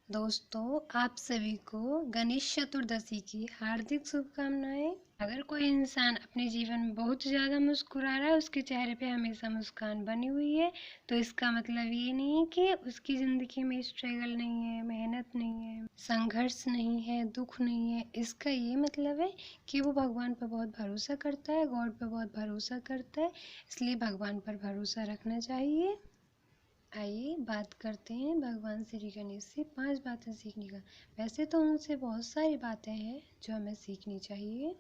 दोस्तों, आप सभी को गणेश चतुर्दशी की हार्दिक शुभकामनाएं। अगर कोई इंसान अपने जीवन में बहुत ज़्यादा मुस्कुरा रहा है, उसके चेहरे पे हमेशा मुस्कान बनी हुई है, तो इसका मतलब ये नहीं है कि उसकी ज़िंदगी में स्ट्रगल नहीं है, मेहनत नहीं है, संघर्ष नहीं है, दुख नहीं है। इसका ये मतलब है कि वो भगवान पर बहुत भरोसा करता है, गॉड पर बहुत भरोसा करता है। इसलिए भगवान पर भरोसा रखना चाहिए। आइए बात करते हैं भगवान श्री गणेश से 5 बातें सीखने का। वैसे तो उनसे बहुत सारी बातें हैं जो हमें सीखनी चाहिए।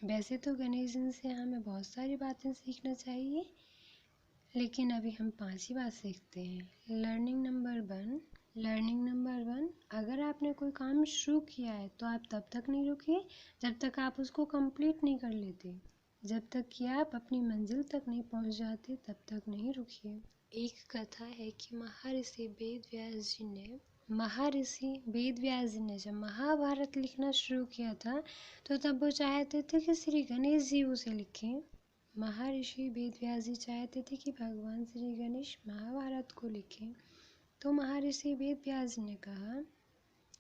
वैसे तो गणेश जी से हमें बहुत सारी बातें सीखना चाहिए, लेकिन अभी हम 5 ही बात सीखते हैं। लर्निंग नंबर 1, अगर आपने कोई काम शुरू किया है तो आप तब तक नहीं रुकिए जब तक आप उसको कंप्लीट नहीं कर लेते। जब तक कि आप अपनी मंजिल तक नहीं पहुंच जाते तब तक नहीं रुकिए। एक कथा है कि महर्षि वेद व्यास जी ने जब महाभारत लिखना शुरू किया था तो तब वो चाहते थे कि श्री गणेश जी उसे लिखें। महर्षि वेद व्यास जी चाहते थे कि भगवान श्री गणेश महाभारत को लिखें। तो महर्षि वेद व्यास जी ने कहा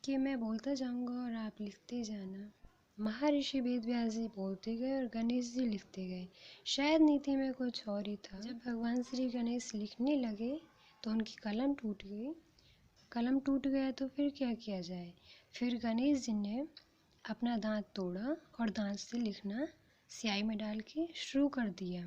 कि मैं बोलता जाऊंगा और आप लिखते जाना। महर्षि वेद व्यास जी बोलते गए और गणेश जी लिखते गए। शायद नीति में कुछ और ही था। जब भगवान श्री गणेश लिखने लगे तो उनकी कलम टूट गई। कलम टूट गया तो फिर क्या किया जाए। फिर गणेश जी ने अपना दांत तोड़ा और दांत से लिखना स्याही में डाल के शुरू कर दिया।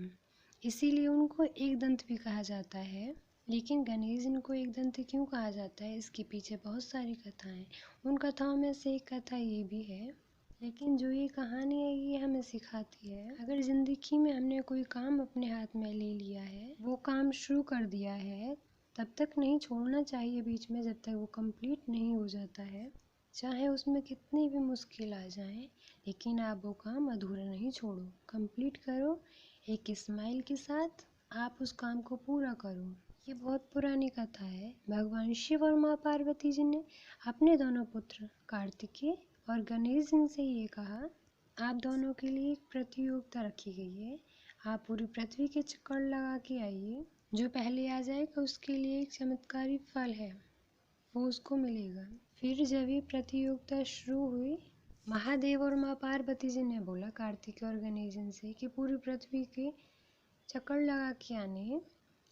इसीलिए उनको एक दंत भी कहा जाता है। लेकिन गणेश जी को एक दंत क्यों कहा जाता है, इसके पीछे बहुत सारी कथाएं। उन कथाओं में से एक कथा ये भी है। लेकिन जो ये कहानी है ये हमें सिखाती है, अगर ज़िंदगी में हमने कोई काम अपने हाथ में ले लिया है, वो काम शुरू कर दिया है, तब तक नहीं छोड़ना चाहिए बीच में जब तक वो कंप्लीट नहीं हो जाता है। चाहे उसमें कितनी भी मुश्किल आ जाए, लेकिन आप वो काम अधूरा नहीं छोड़ो, कंप्लीट करो। एक स्माइल के साथ आप उस काम को पूरा करो। ये बहुत पुरानी कथा है। भगवान शिव और माँ पार्वती जी ने अपने दोनों पुत्र कार्तिकेय और गणेश जी से ये कहा, आप दोनों के लिए एक प्रतियोगिता रखी गई है। आप पूरी पृथ्वी के चक्कर लगा के आइए। जो पहले आ जाएगा उसके लिए एक चमत्कारी फल है, वो उसको मिलेगा। फिर जब ये प्रतियोगिता शुरू हुई, महादेव और माँ पार्वती जी ने बोला कार्तिकेय और गणेश जी से कि पूरी पृथ्वी के चक्कर लगा के आने हैं,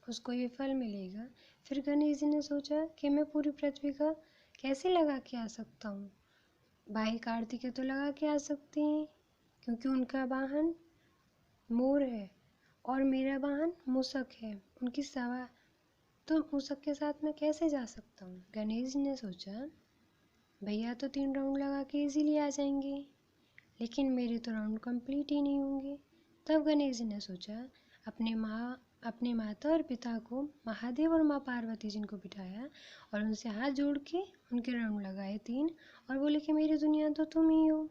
उसको ये फल मिलेगा। फिर गणेश जी ने सोचा कि मैं पूरी पृथ्वी का कैसे लगा के आ सकता हूँ। भाई कार्तिकेय तो लगा के आ सकते हैं क्योंकि उनका वाहन मोर है और मेरा वाहन मूषक है, उनकी सवा, तो मूषक के साथ मैं कैसे जा सकता हूँ। गणेश जी ने सोचा भैया तो 3 राउंड लगा के इजीली आ जाएंगे, लेकिन मेरे तो राउंड कंप्लीट ही नहीं होंगे। तब गणेश जी ने सोचा, अपने माता और पिता को, महादेव और माँ पार्वती जी को बिठाया और उनसे हाथ जोड़ के उनके राउंड लगाए 3 और बोले कि मेरी दुनिया तो तुम ही हो।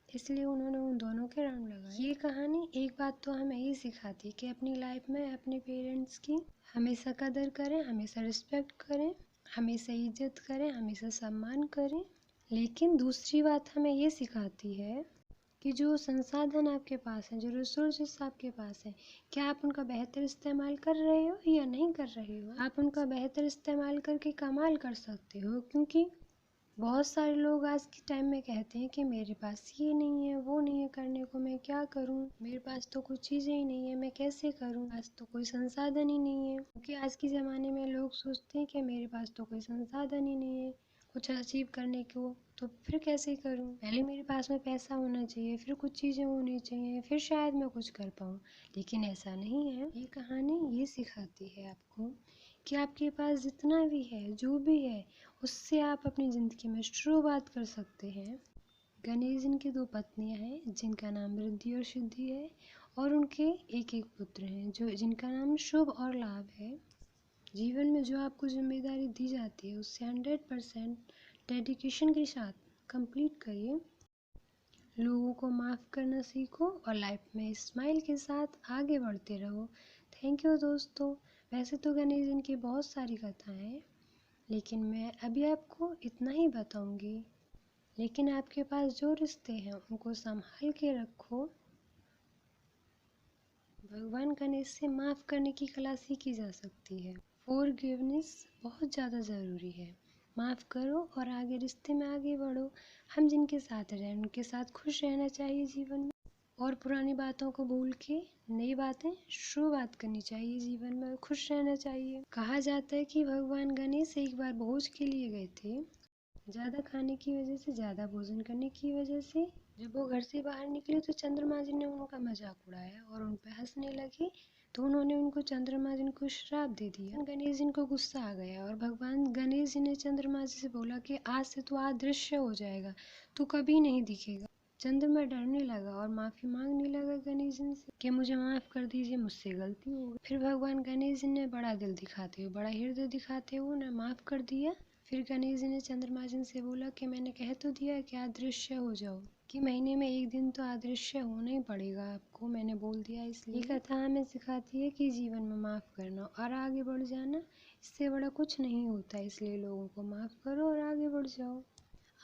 इसलिए उन्होंने उन दोनों के राउंड लगाए। ये कहानी एक बात तो हमें ये सिखाती है कि अपनी लाइफ में अपने पेरेंट्स की हमेशा कदर करें, हमेशा रिस्पेक्ट करें, हमेशा इज्जत करें, हमेशा सम्मान करें। लेकिन दूसरी बात हमें ये सिखाती है कि जो संसाधन आपके पास हैं, जो रिसोर्सेस आपके पास हैं, क्या आप उनका बेहतर इस्तेमाल कर रहे हो या नहीं कर रहे हो। आप उनका बेहतर इस्तेमाल करके कमाल कर सकते हो, क्योंकि बहुत सारे लोग आज के टाइम में कहते हैं कि मेरे पास ये नहीं है, वो नहीं है करने को, मैं क्या करूं, मेरे पास तो कुछ चीज़ें ही नहीं है, मैं कैसे करूं, आज तो कोई संसाधन ही नहीं है। क्योंकि आज के ज़माने में लोग सोचते हैं कि मेरे पास तो कोई संसाधन ही नहीं है कुछ अचीव करने को, तो फिर कैसे करूं। पहले मेरे पास में पैसा होना चाहिए, फिर कुछ चीज़ें होनी चाहिए, फिर शायद मैं कुछ कर पाऊँ। लेकिन ऐसा नहीं है। ये कहानी ये सिखाती है आपको कि आपके पास जितना भी है, जो भी है, उससे आप अपनी ज़िंदगी में शुरुआत कर सकते हैं। गणेश जी की 2 पत्नियां हैं जिनका नाम रिद्धि और सिद्धि है, और उनके एक एक पुत्र हैं जो जिनका नाम शुभ और लाभ है। जीवन में जो आपको जिम्मेदारी दी जाती है उससे 100% डेडिकेशन के साथ कंप्लीट करिए। लोगों को माफ़ करना सीखो और लाइफ में स्माइल के साथ आगे बढ़ते रहो। थैंक यू दोस्तों। वैसे तो गणेश जी की बहुत सारी कथाएं हैं, लेकिन मैं अभी आपको इतना ही बताऊंगी। लेकिन आपके पास जो रिश्ते हैं उनको संभाल के रखो। भगवान गणेश से माफ़ करने की कला सीखी जा सकती है। फॉरगिवनेस बहुत ज़्यादा ज़रूरी है। माफ़ करो और आगे रिश्ते में आगे बढ़ो। हम जिनके साथ रहें उनके साथ खुश रहना चाहिए जीवन में, और पुरानी बातों को भूल के नई बातें शुरुआत करनी चाहिए जीवन में, खुश रहना चाहिए। कहा जाता है कि भगवान गणेश एक बार भोज के लिए गए थे। ज़्यादा खाने की वजह से, ज़्यादा भोजन करने की वजह से जब वो घर से बाहर निकले तो चंद्रमा जी ने उनका मजाक उड़ाया और उन पर हंसने लगे, तो उन्होंने उनको चंद्रमा जी को श्राप दे दिया। गणेश जी को गुस्सा आ गया और भगवान गणेश जी ने चंद्रमा जी से बोला कि आज से तू अदृश्य हो जाएगा, तू कभी नहीं दिखेगा। चंद्रमा डरने लगा और माफ़ी मांगने लगा गणेश जी से कि मुझे माफ़ कर दीजिए, मुझसे गलती हो गई। फिर भगवान गणेश जी ने बड़ा दिल दिखाते हुए, बड़ा हृदय दिखाते हुए उन्हें माफ़ कर दिया। फिर गणेश जी ने चंद्रमा जी से बोला कि मैंने कह तो दिया कि अदृश्य हो जाओ, कि महीने में एक दिन तो अदृश्य होना ही पड़ेगा आपको, मैंने बोल दिया। इसलिए कथा हमें सिखाती है कि जीवन में माफ़ करना और आगे बढ़ जाना, इससे बड़ा कुछ नहीं होता। इसलिए लोगों को माफ़ करो और आगे बढ़ जाओ।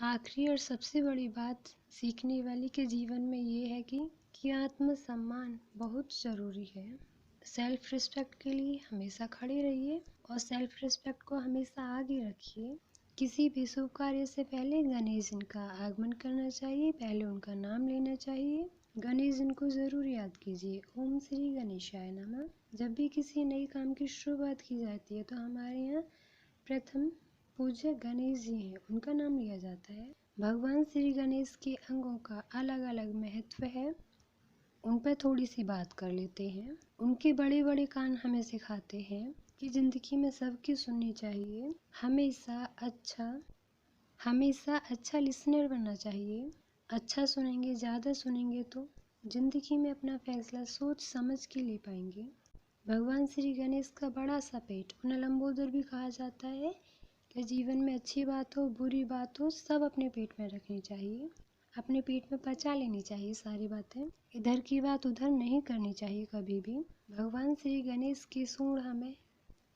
आखिरी और सबसे बड़ी बात सीखने वाली के जीवन में ये है कि आत्मसम्मान बहुत ज़रूरी है। सेल्फ रिस्पेक्ट के लिए हमेशा खड़े रहिए और सेल्फ रिस्पेक्ट को हमेशा आगे रखिए। किसी भी शुभ कार्य से पहले गणेश जी का आगमन करना चाहिए, पहले उनका नाम लेना चाहिए। गणेश जी को ज़रूर याद कीजिए। ओम श्री गणेशाय नमः। जब भी किसी नई काम की शुरुआत की जाती है तो हमारे यहाँ प्रथम पूज्य गणेश जी हैं, उनका नाम लिया जाता है। भगवान श्री गणेश के अंगों का अलग अलग महत्व है, उन पर थोड़ी सी बात कर लेते हैं। उनके बड़े बड़े कान हमें सिखाते हैं कि ज़िंदगी में सबकी सुननी चाहिए, हमेशा अच्छा लिसनर बनना चाहिए। अच्छा सुनेंगे, ज़्यादा सुनेंगे तो ज़िंदगी में अपना फैसला सोच समझ के ले पाएंगे। भगवान श्री गणेश का बड़ा सा पेट, उन्हें लंबोदर भी कहा जाता है, कि जीवन में अच्छी बात हो बुरी बात हो सब अपने पेट में रखनी चाहिए, अपने पेट में पचा लेनी चाहिए सारी बातें, इधर की बात उधर नहीं करनी चाहिए कभी भी। भगवान श्री गणेश की सूंड हमें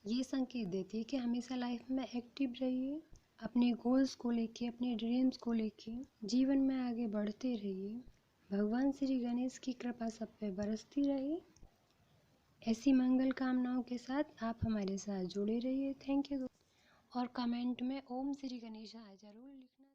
ये संकेत देती है कि हमेशा लाइफ में एक्टिव रहिए, अपने गोल्स को लेके, अपने ड्रीम्स को लेके जीवन में आगे बढ़ते रहिए। भगवान श्री गणेश की कृपा सब पे बरसती रहे। ऐसी मंगल कामनाओं के साथ आप हमारे साथ जुड़े रहिए। Thank you. और कमेंट में ओम श्री गणेशाय जरूर लिखना।